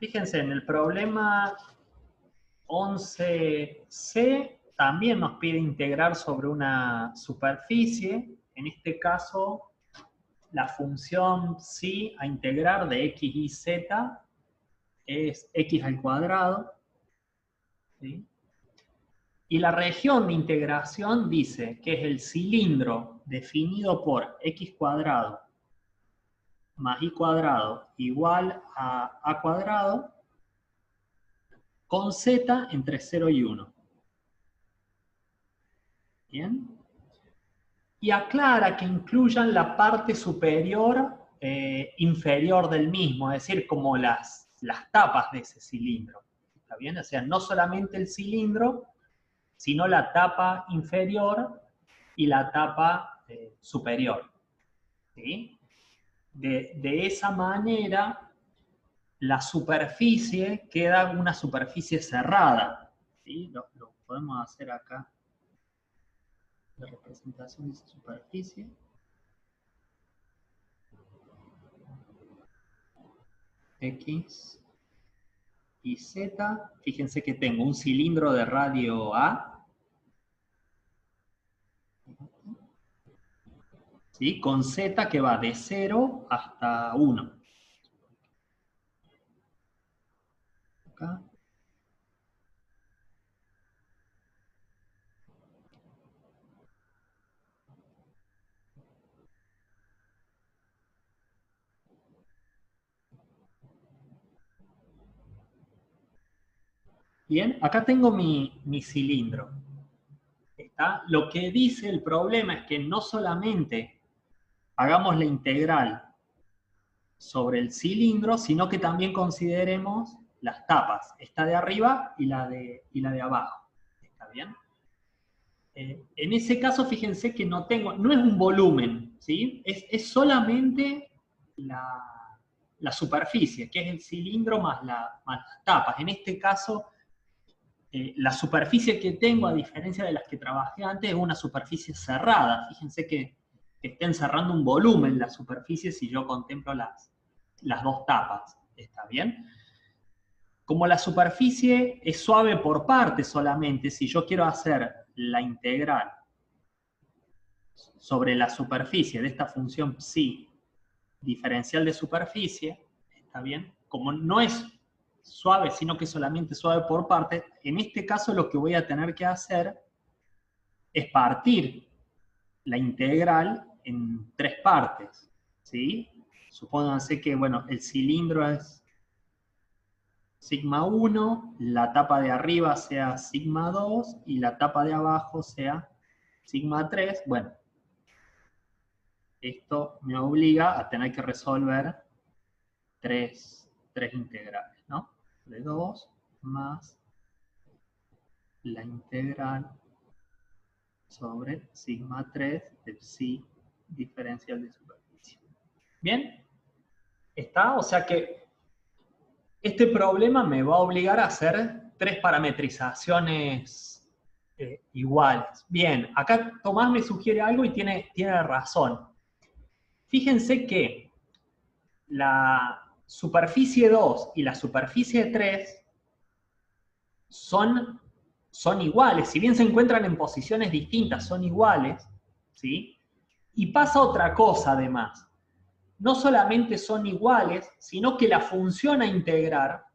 Fíjense, en el problema 11C también nos pide integrar sobre una superficie. En este caso, la función psi a integrar de x y z es x al cuadrado. ¿Sí? Y la región de integración dice que es el cilindro definido por x cuadrado más y cuadrado igual a cuadrado con z entre 0 y 1. ¿Bien? Y aclara que incluyan la parte superior inferior del mismo, es decir, como las tapas de ese cilindro. ¿Está bien? O sea, no solamente el cilindro, sino la tapa inferior y la tapa superior. ¿Sí? De esa manera, la superficie queda una superficie cerrada. ¿Sí? Lo podemos hacer acá. La representación de esa superficie. X y Z. Fíjense que tengo un cilindro de radio A. ¿Sí? Con Z que va de 0 hasta 1. Acá. Bien, acá tengo mi cilindro. ¿Está? Lo que dice el problema es que no solamente hagamos la integral sobre el cilindro, sino que también consideremos las tapas, esta de arriba y la de abajo. ¿Está bien? En ese caso, fíjense que no es un volumen, ¿sí? Es solamente la superficie, que es el cilindro más las tapas. En este caso, la superficie que tengo, a diferencia de las que trabajé antes, es una superficie cerrada. Fíjense que está encerrando un volumen la superficie si yo contemplo las dos tapas. ¿Está bien? Como la superficie es suave por partes solamente, si yo quiero hacer la integral sobre la superficie de esta función psi diferencial de superficie, ¿está bien? Como no es suave, sino que solamente suave por partes, en este caso lo que voy a tener que hacer es partir la integral en 3 partes, ¿sí? Supónganse que, bueno, el cilindro es sigma 1, la tapa de arriba sea sigma 2 y la tapa de abajo sea sigma 3. Bueno, esto me obliga a tener que resolver tres integrales, ¿no? De 2 más la integral sobre sigma 3 de psi diferencial de superficie. ¿Bien? ¿Está? O sea que este problema me va a obligar a hacer 3 parametrizaciones iguales. Bien, acá Tomás me sugiere algo y tiene razón. Fíjense que la superficie 2 y la superficie 3 son iguales, si bien se encuentran en posiciones distintas, son iguales, ¿sí? Y pasa otra cosa además. No solamente son iguales, sino que la función a integrar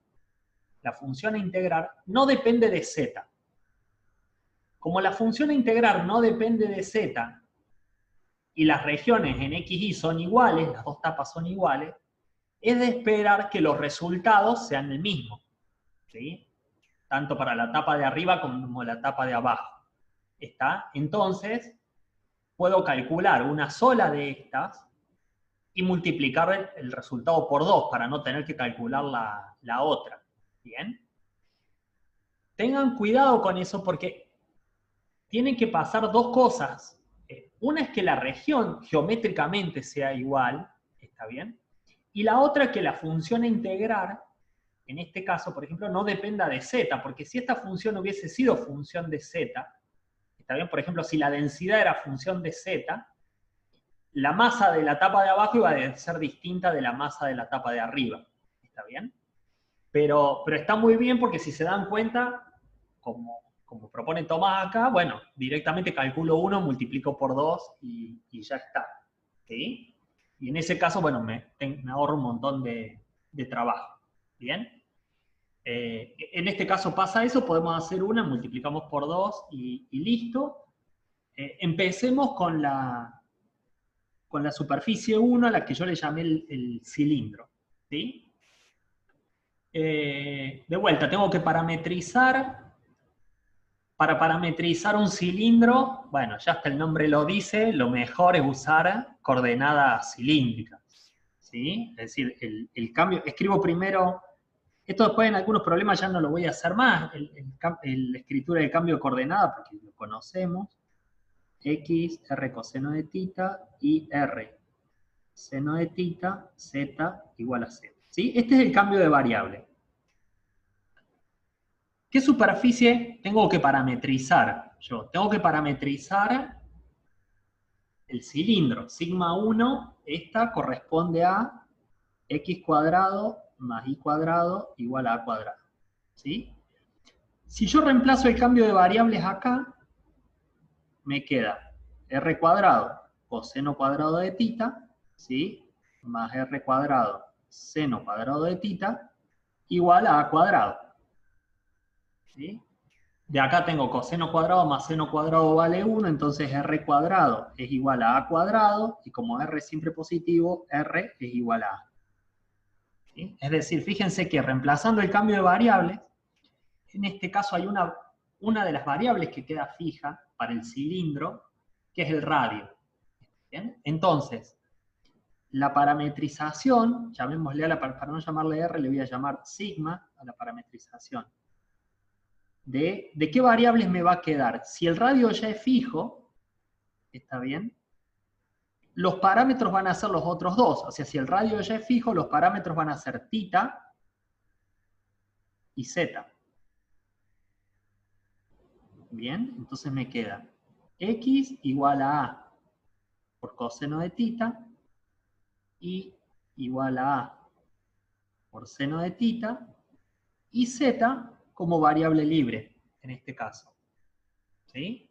no depende de z. Como la función a integrar no depende de z, y las regiones en x y son iguales, las dos tapas son iguales, es de esperar que los resultados sean el mismo, ¿sí? Tanto para la tapa de arriba como la tapa de abajo. ¿Está? Entonces, puedo calcular una sola de estas y multiplicar el resultado por 2 para no tener que calcular la otra. ¿Bien? Tengan cuidado con eso porque tienen que pasar dos cosas. Una es que la región geométricamente sea igual, ¿está bien? Y la otra es que la función a integrar, en este caso, por ejemplo, no dependa de z, porque si esta función hubiese sido función de z, ¿está bien? Por ejemplo, si la densidad era función de z, la masa de la tapa de abajo iba a ser distinta de la masa de la tapa de arriba. ¿Está bien? Pero está muy bien porque si se dan cuenta, como propone Tomás acá, bueno, directamente calculo 1, multiplico por 2 y ya está. ¿Sí? Y en ese caso, bueno, me ahorro un montón de trabajo. ¿Bien? En este caso pasa eso, podemos hacer una, multiplicamos por 2 y listo. Empecemos con la superficie 1, a la que yo le llamé el cilindro. ¿Sí? De vuelta, tengo que parametrizar. Para parametrizar un cilindro, bueno, ya hasta el nombre lo dice, lo mejor es usar coordenadas cilíndricas. ¿Sí? Es decir, el cambio, escribo primero, esto después en algunos problemas ya no lo voy a hacer más, la escritura del cambio de coordenada, porque lo conocemos, x, r coseno de tita, y r seno de tita, z igual a 0. ¿Sí? Este es el cambio de variable. ¿Qué superficie tengo que parametrizar yo? Tengo que parametrizar el cilindro. Sigma 1, esta corresponde a x cuadrado más y cuadrado igual a cuadrado. ¿Sí? Si yo reemplazo el cambio de variables acá, me queda r cuadrado coseno cuadrado de tita, ¿sí? Más r cuadrado seno cuadrado de tita, igual a cuadrado. ¿Sí? De acá tengo coseno cuadrado más seno cuadrado vale 1, entonces r cuadrado es igual a cuadrado, y como r es siempre positivo, r es igual a a. ¿Sí? Es decir, fíjense que reemplazando el cambio de variables, en este caso hay una de las variables que queda fija para el cilindro, que es el radio. ¿Bien? Entonces, la parametrización, llamémosle para no llamarle r, le voy a llamar sigma a la parametrización. ¿De qué variables me va a quedar? Si el radio ya es fijo, ¿está bien? Los parámetros van a ser los otros dos. O sea, si el radio ya es fijo, los parámetros van a ser tita y z. Bien, entonces me queda x igual a por coseno de tita y igual a por seno de tita y z como variable libre en este caso. ¿Sí?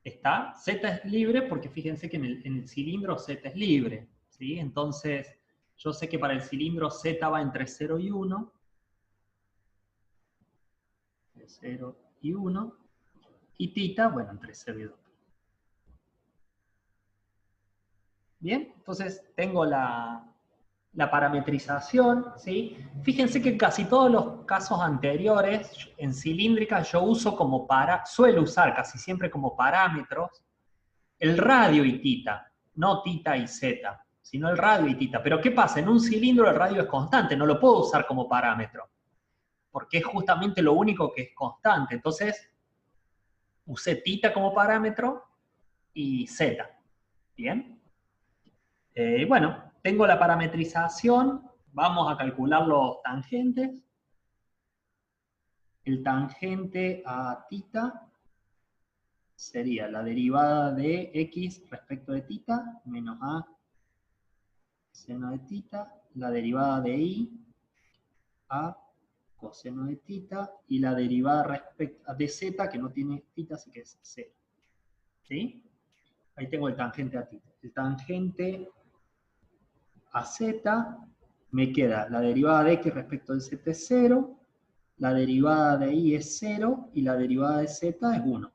Está, z es libre porque fíjense que en el cilindro z es libre. ¿Sí? Entonces, yo sé que para el cilindro z va entre 0 y 1. 0 y 1. Y tita, bueno, entre 0 y 2. Bien, entonces tengo la parametrización, ¿sí? Fíjense que en casi todos los casos anteriores, en cilíndrica, yo uso suelo usar casi siempre como parámetros el radio y tita, no tita y z, sino el radio y tita. Pero ¿qué pasa? En un cilindro el radio es constante, no lo puedo usar como parámetro, porque es justamente lo único que es constante. Entonces, usé tita como parámetro y z. ¿Bien? Bueno, tengo la parametrización, vamos a calcular los tangentes. El tangente a tita sería la derivada de x respecto de tita menos a seno de tita, la derivada de y a coseno de tita y la derivada respecto de z, que no tiene tita, así que es 0. ¿Sí? Ahí tengo el tangente a tita. El tangente a z me queda la derivada de x respecto de z es 0, la derivada de y es 0 y la derivada de z es 1.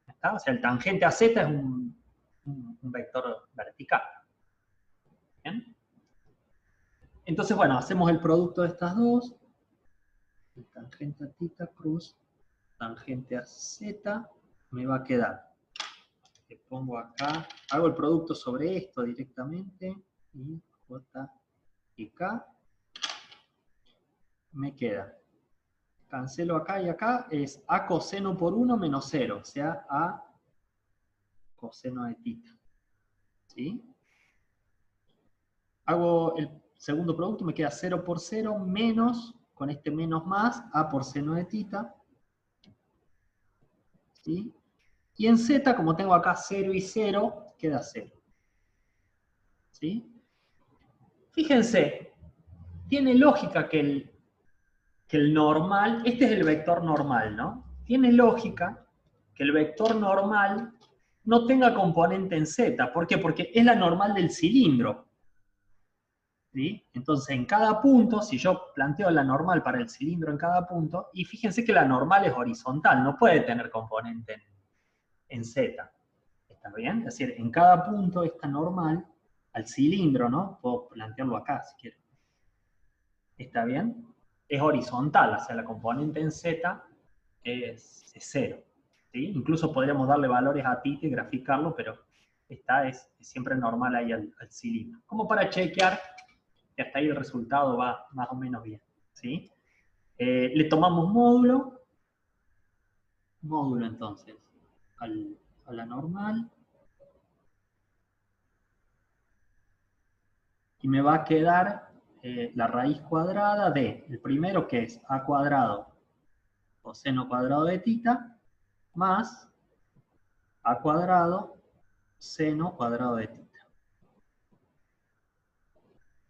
¿Está? O sea, el tangente a z es un vector vertical. ¿Bien? Entonces, bueno, hacemos el producto de estas dos. El tangente a tita cruz tangente a z me va a quedar. Le pongo acá, hago el producto sobre esto directamente, y j y k, me queda. Cancelo acá y acá, es a coseno por 1 menos 0, o sea, a coseno de tita. ¿Sí? Hago el segundo producto, me queda 0 por 0 menos, con este menos más, a por seno de tita. ¿Sí? Y en z, como tengo acá 0 y 0, queda 0. ¿Sí? Fíjense, tiene lógica que el normal, este es el vector normal, ¿no? Tiene lógica que el vector normal no tenga componente en z. ¿Por qué? Porque es la normal del cilindro. ¿Sí? Entonces, en cada punto, si yo planteo la normal para el cilindro en cada punto, y fíjense que la normal es horizontal, no puede tener componente en z. ¿Está bien? Es decir, en cada punto esta normal, al cilindro, ¿no? Puedo plantearlo acá si quiero. ¿Está bien? Es horizontal, o sea, la componente en z es 0. ¿Sí? Incluso podríamos darle valores a θ y graficarlo, pero esta es siempre normal ahí al cilindro. Como para chequear que hasta ahí el resultado va más o menos bien. ¿Sí? Le tomamos módulo entonces, a la normal, y me va a quedar la raíz cuadrada de, el primero que es a cuadrado coseno cuadrado de θ, más a cuadrado seno cuadrado de θ.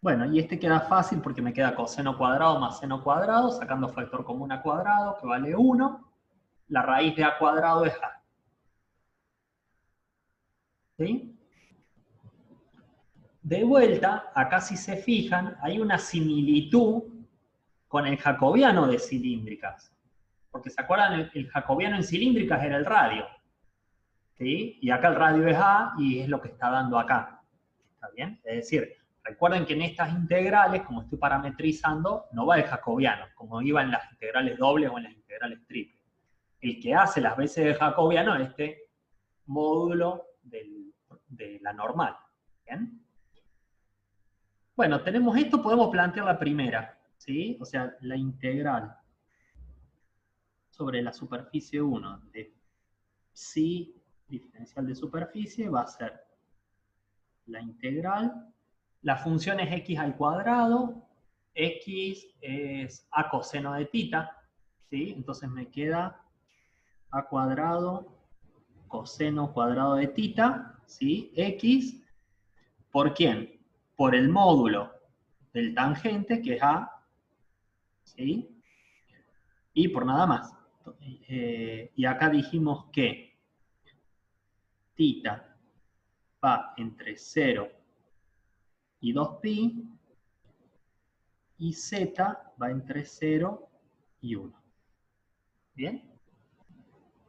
Bueno, y este queda fácil porque me queda coseno cuadrado más seno cuadrado, sacando factor común a cuadrado, que vale 1. La raíz de a cuadrado es a. ¿Sí? De vuelta, acá si se fijan, hay una similitud con el jacobiano de cilíndricas. Porque se acuerdan, el jacobiano en cilíndricas era el radio. ¿Sí? Y acá el radio es a y es lo que está dando acá. ¿Está bien? Es decir, recuerden que en estas integrales, como estoy parametrizando, no va el jacobiano, como iba en las integrales dobles o en las integrales triples. El que hace las veces de jacobiano es este módulo de la normal. ¿Bien? Bueno, tenemos esto, podemos plantear la primera, ¿sí? O sea, la integral sobre la superficie 1 de psi diferencial de superficie va a ser la integral. La función es x al cuadrado, x es a coseno de θ, ¿sí? Entonces me queda a cuadrado coseno cuadrado de θ, ¿sí? X, ¿por quién? Por el módulo del tangente, que es a, ¿sí? Y por nada más. Y acá dijimos que θ va entre 0 y 2pi, y z va entre 0 y 1. ¿Bien?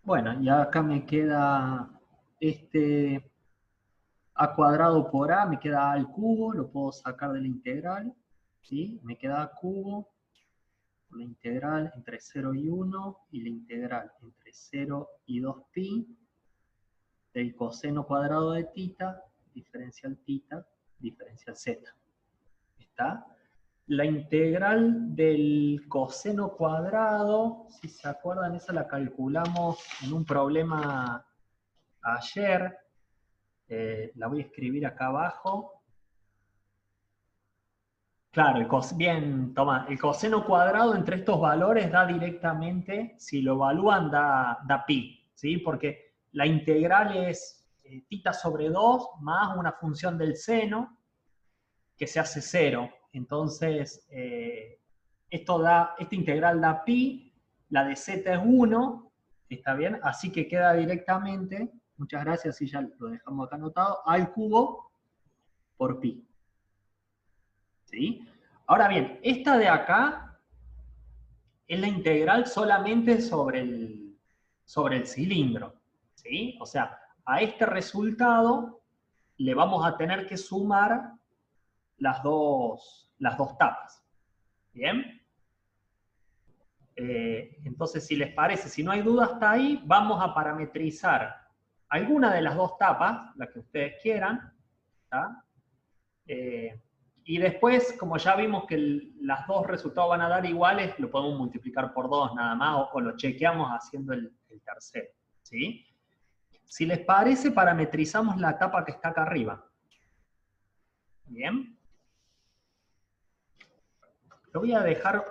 Bueno, y acá me queda este a cuadrado por a, me queda a al cubo, lo puedo sacar de la integral, ¿sí? Me queda a cubo por la integral entre 0 y 1, y la integral entre 0 y 2pi del coseno cuadrado de θ, diferencial z. ¿Está? La integral del coseno cuadrado, si se acuerdan, esa la calculamos en un problema ayer. La voy a escribir acá abajo. Claro, bien, toma, el coseno cuadrado entre estos valores da directamente, si lo evalúan, da pi, ¿sí? Porque la integral es θ sobre 2 más una función del seno que se hace 0. Entonces, esta integral da pi, la de z es 1, ¿está bien? Así que queda directamente, muchas gracias, y ya lo dejamos acá anotado, al cubo por pi. ¿Sí? Ahora bien, esta de acá es la integral solamente sobre el cilindro. ¿Sí? O sea, a este resultado le vamos a tener que sumar las dos tapas. ¿Bien? Entonces, si les parece, si no hay duda hasta ahí, vamos a parametrizar alguna de las dos tapas, la que ustedes quieran, ¿tá? Y después, como ya vimos que las dos resultados van a dar iguales, lo podemos multiplicar por 2 nada más, o lo chequeamos haciendo el tercero. ¿Sí? Si les parece, parametrizamos la tapa que está acá arriba. Bien. Lo voy a dejar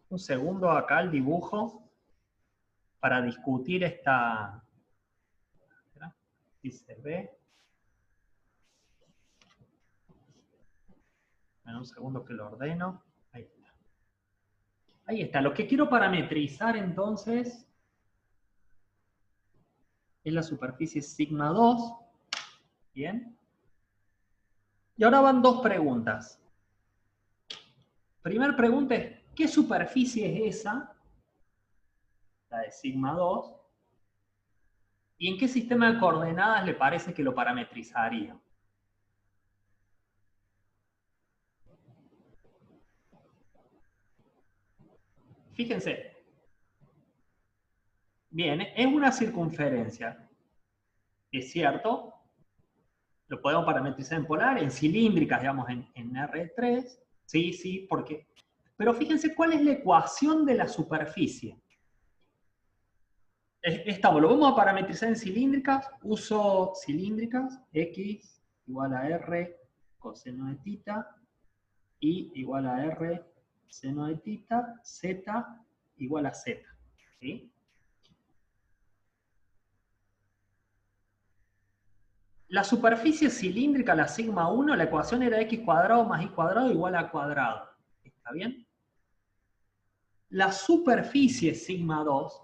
un segundo acá el dibujo para discutir esta. Si se ve. En un segundo que lo ordeno. Ahí está. Lo que quiero parametrizar entonces es la superficie sigma 2. Bien. Y ahora van dos preguntas. Primera pregunta es, ¿qué superficie es esa? La de sigma 2. ¿Y en qué sistema de coordenadas le parece que lo parametrizaría? Fíjense. Bien, es una circunferencia. Es cierto. Lo podemos parametrizar en polar, en cilíndricas, digamos, en R3. Sí, sí, porque... Pero fíjense cuál es la ecuación de la superficie. Estamos, lo vamos a parametrizar en cilíndricas. Uso cilíndricas, X igual a R coseno de tita, Y igual a R seno de tita, Z igual a Z. ¿Sí? La superficie cilíndrica, la sigma 1, la ecuación era x cuadrado más y cuadrado igual a cuadrado. ¿Está bien? La superficie sigma 2,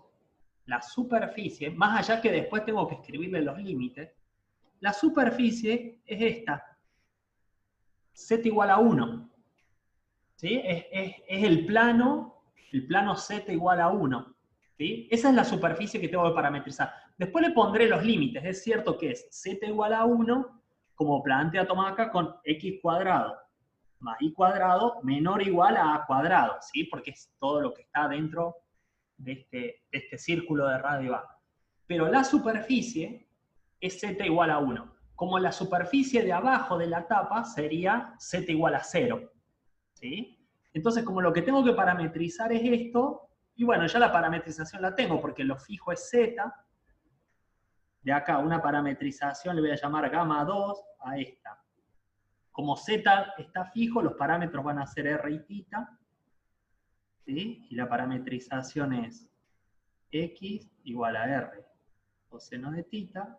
la superficie, más allá que después tengo que escribirle los límites, la superficie es esta, z igual a 1. ¿Sí? Es el plano z igual a 1. ¿Sí? Esa es la superficie que tengo que parametrizar. Después le pondré los límites. Es cierto que es z igual a 1, como plantea Tomás acá, con x cuadrado más y cuadrado menor o igual a a cuadrado, ¿sí? Porque es todo lo que está dentro de este círculo de radio A. Pero la superficie es z igual a 1. Como la superficie de abajo de la tapa sería z igual a 0. ¿Sí? Entonces, como lo que tengo que parametrizar es esto, y bueno, ya la parametrización la tengo porque lo fijo es z. De acá una parametrización le voy a llamar gamma 2 a esta. Como z está fijo, los parámetros van a ser r y tita. ¿Sí? Y la parametrización es x igual a r coseno de tita,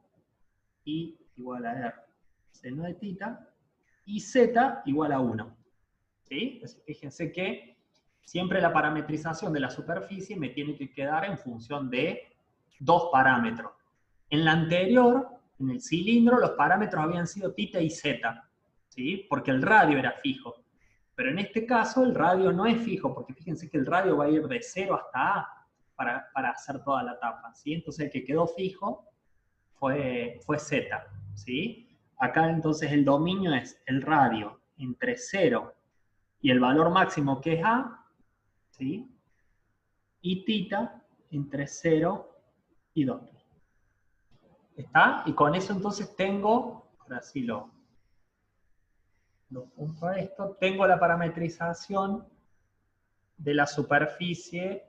y igual a r seno de tita, y z igual a 1. ¿Sí? Entonces, fíjense que siempre la parametrización de la superficie me tiene que quedar en función de dos parámetros. En la anterior, en el cilindro, los parámetros habían sido tita y z, ¿sí? Porque el radio era fijo. Pero en este caso el radio no es fijo, porque fíjense que el radio va a ir de 0 hasta A para hacer toda la tapa, ¿sí? Entonces el que quedó fijo fue z, ¿sí? Acá entonces el dominio es el radio entre 0 y el valor máximo que es A, ¿sí? Y tita entre 0 y 2. ¿Está? Y con eso entonces tengo, ahora sí lo junto a esto, tengo la parametrización de la superficie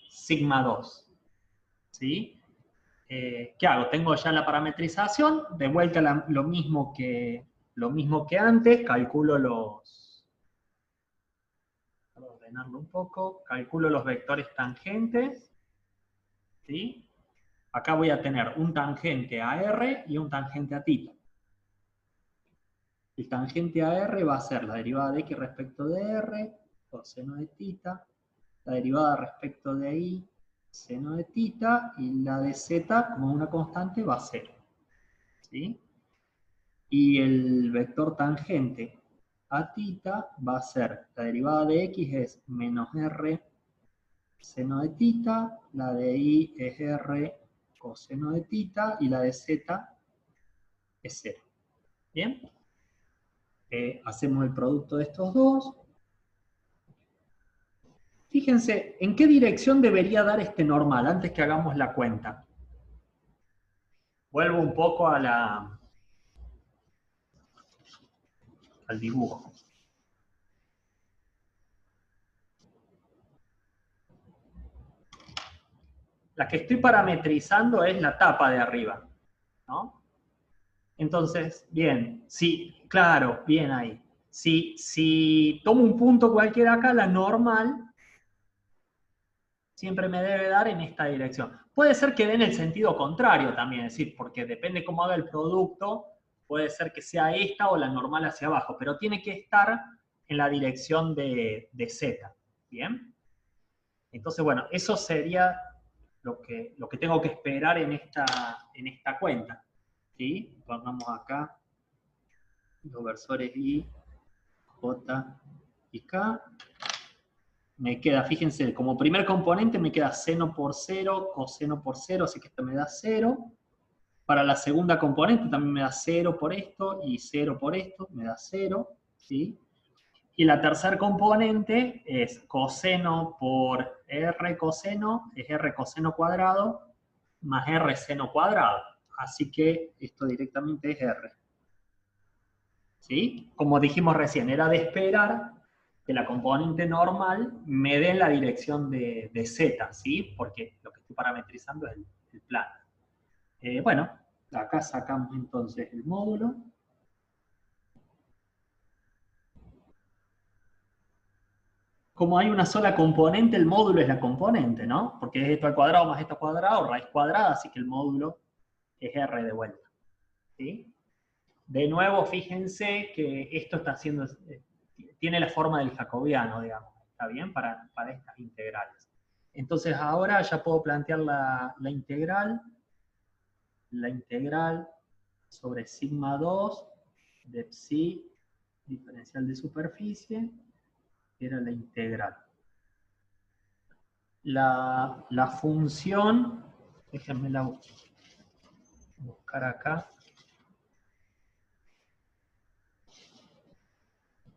sigma 2. ¿Sí? ¿Qué hago? Tengo ya la parametrización, de vuelta lo mismo que antes, calculo los... Voy a ordenarlo un poco, calculo los vectores tangentes, ¿sí? Acá voy a tener un tangente a R y un tangente a tita. El tangente a R va a ser la derivada de x respecto de R, coseno de tita, la derivada respecto de I, seno de tita, y la de z, como una constante, va a 0. ¿Sí? Y el vector tangente a tita va a ser, la derivada de x es menos R seno de tita, la de I es R coseno de tita, y la de z es 0. ¿Bien? Hacemos el producto de estos dos. Fíjense, ¿en qué dirección debería dar este normal antes que hagamos la cuenta? Vuelvo un poco al dibujo. La que estoy parametrizando es la tapa de arriba, ¿no? Entonces, bien, sí, claro, bien ahí. Si tomo un punto cualquiera acá, la normal siempre me debe dar en esta dirección. Puede ser que dé en el sentido contrario también, es decir, porque depende cómo haga el producto, puede ser que sea esta o la normal hacia abajo, pero tiene que estar en la dirección de Z. ¿Bien? Entonces, bueno, eso sería lo que tengo que esperar en esta cuenta. ¿Sí? Pongamos acá los versores I, J y K. Me queda, fíjense, como primer componente me queda seno por 0, coseno por 0, así que esto me da 0. Para la segunda componente también me da 0 por esto y 0 por esto, me da 0. ¿Sí? Y la tercer componente es coseno por R coseno, es R coseno cuadrado, más R seno cuadrado. Así que esto directamente es R. ¿Sí? Como dijimos recién, era de esperar que la componente normal me dé la dirección de Z, ¿sí? Porque lo que estoy parametrizando es el plano. Bueno, acá sacamos entonces el módulo. Como hay una sola componente, el módulo es la componente, ¿no? Porque es esto al cuadrado más esto al cuadrado, raíz cuadrada, así que el módulo es R de vuelta. ¿Sí? De nuevo, fíjense que esto está haciendo, tiene la forma del jacobiano, digamos, ¿está bien? Para estas integrales. Entonces ahora ya puedo plantear la integral sobre sigma 2 de psi diferencial de superficie, que era la integral. La función, déjenme buscar acá.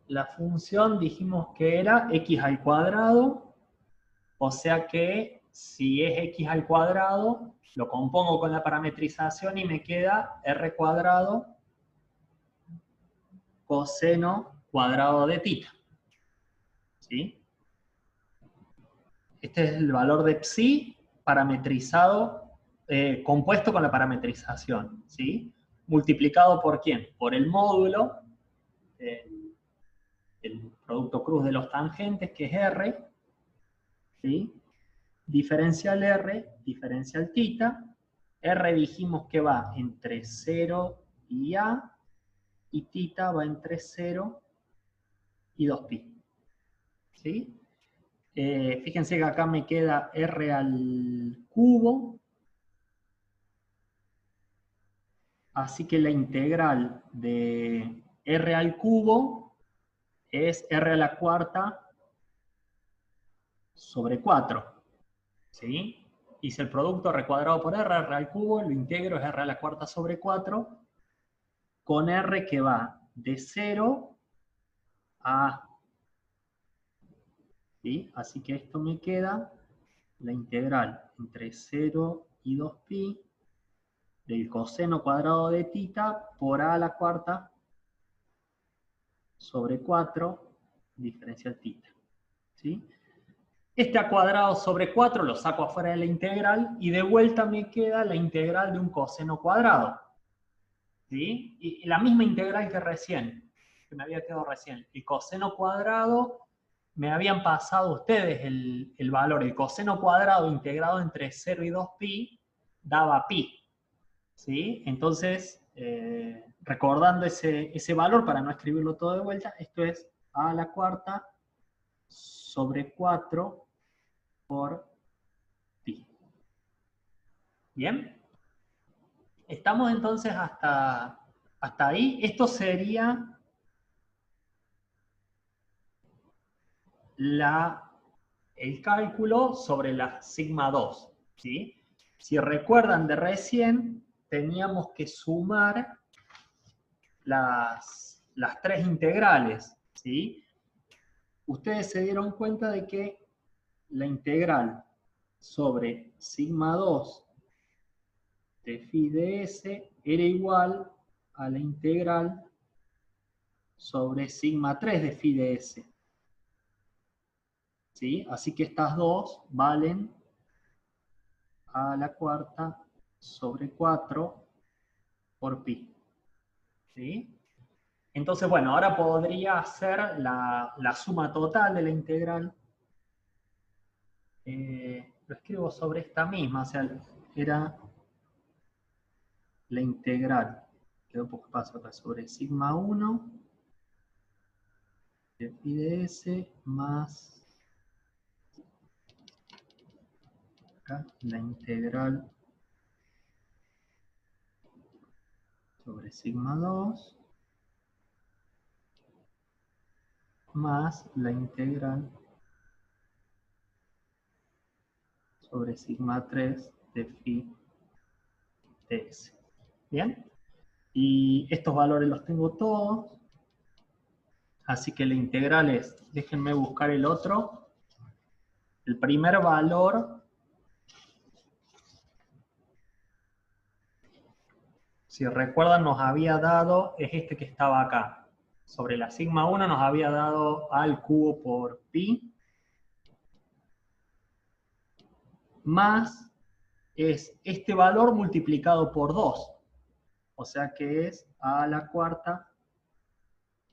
La función dijimos que era x al cuadrado, o sea que si es x al cuadrado, lo compongo con la parametrización y me queda r cuadrado coseno cuadrado de θ. ¿Sí? Este es el valor de psi parametrizado, compuesto con la parametrización. ¿Sí? Multiplicado por ¿quién? Por el módulo, el producto cruz de los tangentes, que es R, ¿sí? Diferencial R, diferencial θ. R dijimos que va entre 0 y A, y θ va entre 0 y 2pi. ¿Sí? Fíjense que acá me queda R al cubo, así que la integral de R al cubo es R a la cuarta sobre 4. ¿Sí? Hice el producto R cuadrado por R al cubo, lo integro, es R a la cuarta sobre 4, con R que va de 0 a A. ¿Sí? Así que esto me queda la integral entre 0 y 2pi del coseno cuadrado de θ por A a la cuarta sobre 4 diferencial θ. ¿Sí? Este a cuadrado sobre 4 lo saco afuera de la integral y de vuelta me queda la integral de un coseno cuadrado. ¿Sí? Y la misma integral que recién, que me había quedado recién. El coseno cuadrado, me habían pasado ustedes el valor, el coseno cuadrado integrado entre 0 y 2pi, daba pi. ¿Sí? Entonces, recordando ese valor, para no escribirlo todo de vuelta, esto es a la cuarta sobre 4 por pi. ¿Bien? Estamos entonces hasta ahí. Esto sería el cálculo sobre la sigma 2. ¿Sí? Si recuerdan de recién, teníamos que sumar las tres integrales. ¿Sí? Ustedes se dieron cuenta de que la integral sobre sigma 2 de phi de s era igual a la integral sobre sigma 3 de phi de s. ¿Sí? Así que estas dos valen a la cuarta sobre 4 por pi. ¿Sí? Entonces, bueno, ahora podría hacer la suma total de la integral. Lo escribo sobre esta misma, o sea, era la integral, quedó un poco paso acá, sobre sigma 1 de phi de s más acá, la integral sobre sigma 2 más la integral sobre sigma 3 de phi ds. ¿Bien? Y estos valores los tengo todos. Así que la integral es, déjenme buscar el otro. El primer valor, si recuerdan, nos había dado, es este que estaba acá. Sobre la sigma 1 nos había dado a al cubo por pi, más es este valor multiplicado por 2. O sea que es a a la cuarta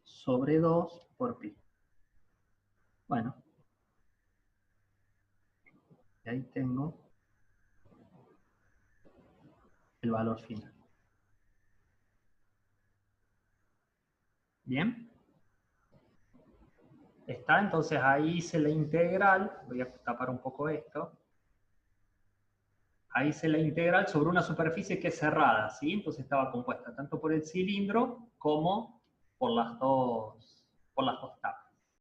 sobre 2 por pi. Bueno, y ahí tengo el valor final. ¿Bien? Está, entonces ahí hice la integral, voy a tapar un poco esto. Ahí hice la integral sobre una superficie que es cerrada, ¿sí? Entonces estaba compuesta tanto por el cilindro como por las dos tapas.